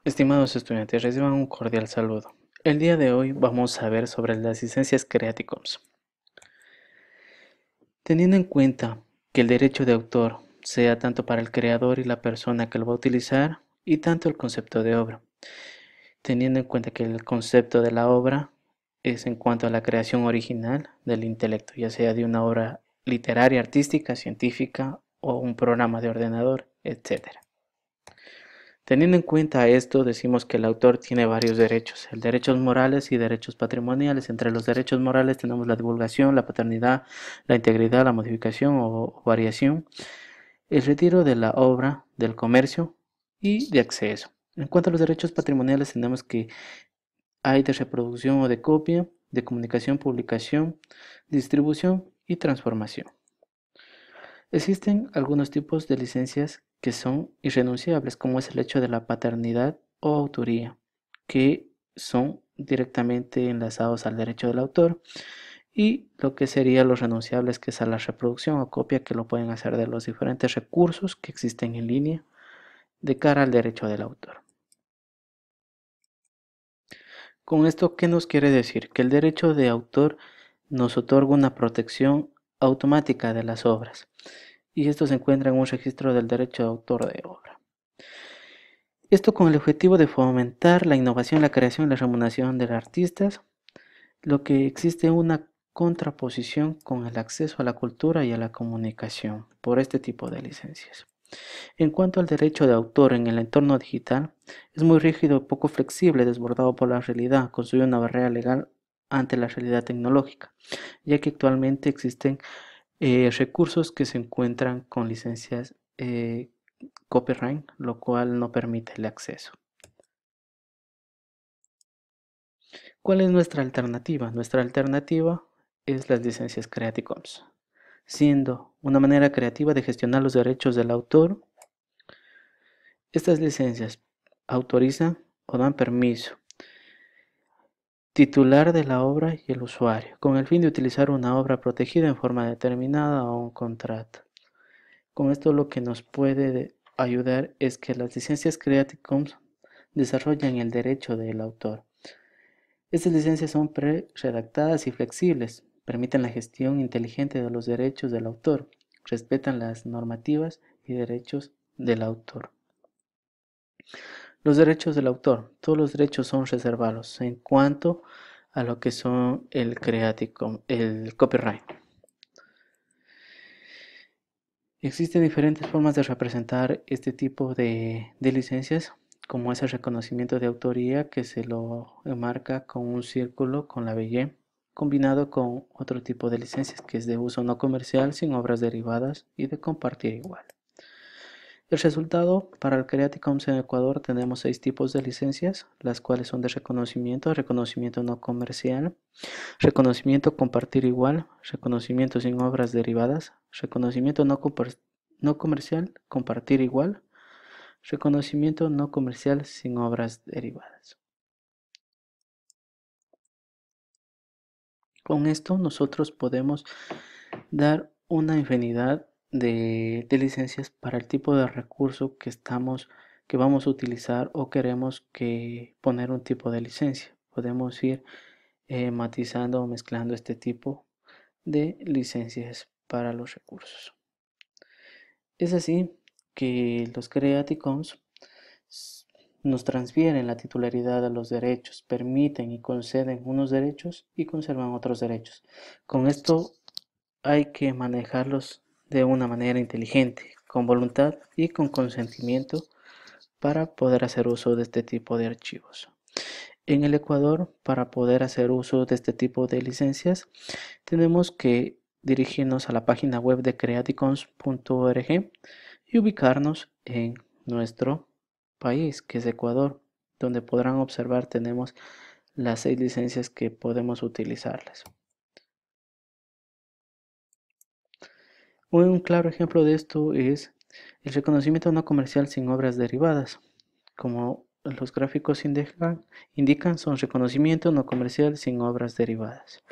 Estimados estudiantes, reciban un cordial saludo. El día de hoy vamos a ver sobre las licencias Creative Commons. Teniendo en cuenta que el derecho de autor sea tanto para el creador y la persona que lo va a utilizar, y tanto el concepto de obra. Teniendo en cuenta que el concepto de la obra es en cuanto a la creación original del intelecto, ya sea de una obra literaria, artística, científica o un programa de ordenador, etc. Teniendo en cuenta esto, decimos que el autor tiene varios derechos, derechos morales y derechos patrimoniales. Entre los derechos morales tenemos la divulgación, la paternidad, la integridad, la modificación o variación, el retiro de la obra, del comercio y de acceso. En cuanto a los derechos patrimoniales, tenemos que hay de reproducción o de copia, de comunicación, publicación, distribución y transformación. Existen algunos tipos de licencias que son irrenunciables, como es el hecho de la paternidad o autoría, que son directamente enlazados al derecho del autor, y lo que sería los renunciables, que es a la reproducción o copia, que lo pueden hacer de los diferentes recursos que existen en línea de cara al derecho del autor. Con esto, ¿qué nos quiere decir? Que el derecho de autor nos otorga una protección automática de las obras, y esto se encuentra en un registro del derecho de autor de obra. Esto con el objetivo de fomentar la innovación, la creación y la remuneración de los artistas, lo que existe una contraposición con el acceso a la cultura y a la comunicación por este tipo de licencias. En cuanto al derecho de autor en el entorno digital, es muy rígido, poco flexible, desbordado por la realidad, construye una barrera legal ante la realidad tecnológica, ya que actualmente existen recursos que se encuentran con licencias copyright, lo cual no permite el acceso. ¿Cuál es nuestra alternativa? Nuestra alternativa es las licencias Creative Commons, siendo una manera creativa de gestionar los derechos del autor. Estas licencias autorizan o dan permiso titular de la obra y el usuario, con el fin de utilizar una obra protegida en forma determinada o un contrato. Con esto lo que nos puede ayudar es que las licencias Creative Commons desarrollan el derecho del autor. Estas licencias son pre-redactadas y flexibles, permiten la gestión inteligente de los derechos del autor, respetan las normativas y derechos del autor. Los derechos del autor, todos los derechos son reservados en cuanto a lo que son el copyright. Existen diferentes formas de representar este tipo de licencias, como es el reconocimiento de autoría, que se lo enmarca con un círculo con la BY, combinado con otro tipo de licencias que es de uso no comercial, sin obras derivadas y de compartir igual. El resultado para el Creative Commons en Ecuador tenemos 6 tipos de licencias, las cuales son de reconocimiento, reconocimiento no comercial, reconocimiento compartir igual, reconocimiento sin obras derivadas, reconocimiento no comercial, compartir igual, reconocimiento no comercial sin obras derivadas. Con esto nosotros podemos dar una infinidad de licencias para el tipo de recurso que vamos a utilizar o queremos poner un tipo de licencia. Podemos ir matizando o mezclando este tipo de licencias para los recursos. Es así que los Creative Commons nos transfieren la titularidad de los derechos, permiten y conceden unos derechos y conservan otros derechos. Con esto hay que manejarlos de una manera inteligente, con voluntad y con consentimiento para poder hacer uso de este tipo de archivos. En el Ecuador, para poder hacer uso de este tipo de licencias, tenemos que dirigirnos a la página web de creaticommons.org y ubicarnos en nuestro país, que es Ecuador, donde podrán observar tenemos las 6 licencias que podemos utilizarlas. Un claro ejemplo de esto es el reconocimiento no comercial sin obras derivadas. Como los gráficos indican, son reconocimiento no comercial sin obras derivadas.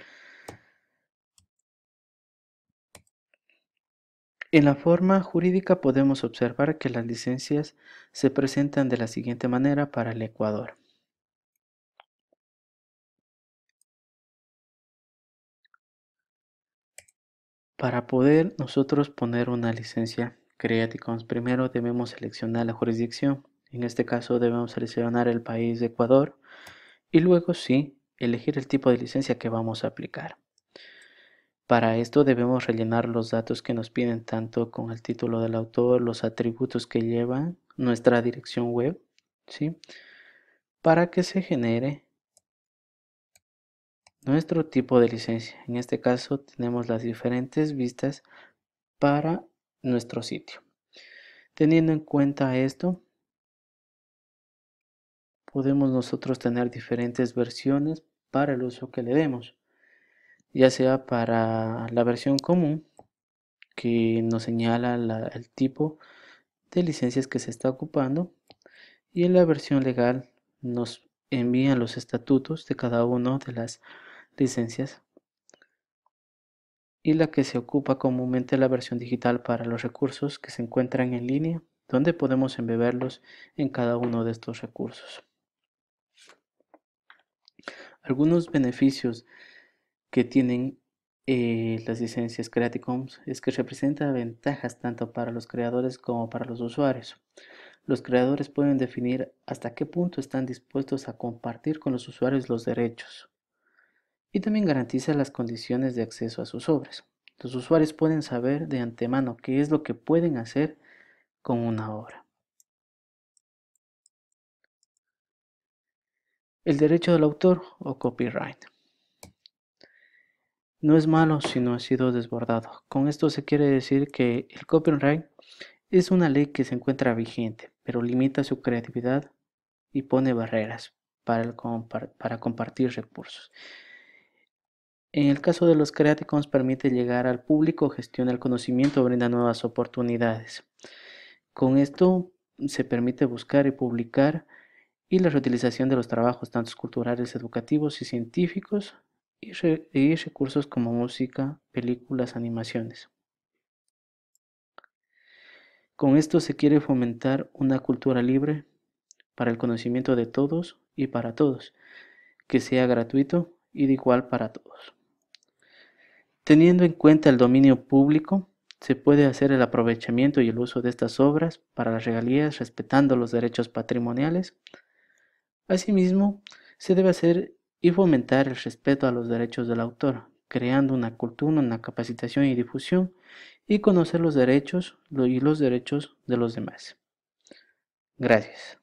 En la forma jurídica podemos observar que las licencias se presentan de la siguiente manera para el Ecuador. Para poder nosotros poner una licencia Creative Commons, primero debemos seleccionar la jurisdicción. En este caso debemos seleccionar el país de Ecuador y luego sí, elegir el tipo de licencia que vamos a aplicar. Para esto debemos rellenar los datos que nos piden tanto con el título del autor, los atributos que llevan, nuestra dirección web, ¿sí? Para que se genere nuestro tipo de licencia. En este caso tenemos las diferentes vistas para nuestro sitio. Teniendo en cuenta esto, podemos nosotros tener diferentes versiones para el uso que le demos, ya sea para la versión común que nos señala el tipo de licencias que se está ocupando, y en la versión legal nos envían los estatutos de cada una de las licencias, y la que se ocupa comúnmente la versión digital para los recursos que se encuentran en línea, donde podemos embeberlos en cada uno de estos recursos. Algunos beneficios que tienen las licencias Creative Commons es que representa ventajas tanto para los creadores como para los usuarios. Los creadores pueden definir hasta qué punto están dispuestos a compartir con los usuarios los derechos, y también garantiza las condiciones de acceso a sus obras. Los usuarios pueden saber de antemano qué es lo que pueden hacer con una obra. El derecho del autor o copyright no es malo si no ha sido desbordado. Con esto se quiere decir que el copyright es una ley que se encuentra vigente, pero limita su creatividad y pone barreras para compartir recursos. En el caso de los Creative Commons permite llegar al público, gestiona el conocimiento, brinda nuevas oportunidades. Con esto se permite buscar y publicar y la reutilización de los trabajos tanto culturales, educativos y científicos y recursos como música, películas, animaciones. Con esto se quiere fomentar una cultura libre para el conocimiento de todos y para todos, que sea gratuito y de igual para todos. Teniendo en cuenta el dominio público, se puede hacer el aprovechamiento y el uso de estas obras para las regalías respetando los derechos patrimoniales. Asimismo, se debe hacer y fomentar el respeto a los derechos del autor, creando una cultura, una capacitación y difusión, y conocer los derechos y los derechos de los demás. Gracias.